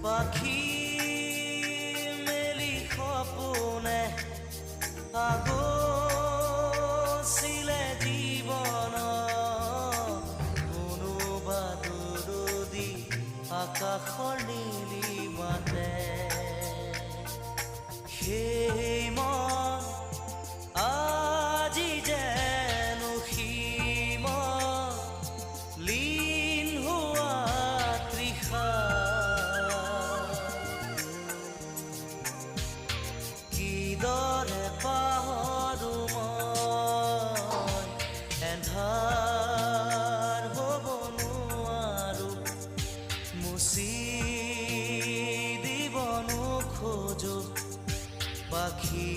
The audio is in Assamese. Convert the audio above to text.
পাখি মেলি সপোনে আগছিলে জীৱন কোনোবা দূৰদী আকাশৰ নীলিমাতে সেই মন আজি যেন সীম লীন হোৱা তৃষা কিদৰে পাহৰো মই এন্ধাৰ হ'ব নোৱাৰো মুচি দিব নোখোজো পাখি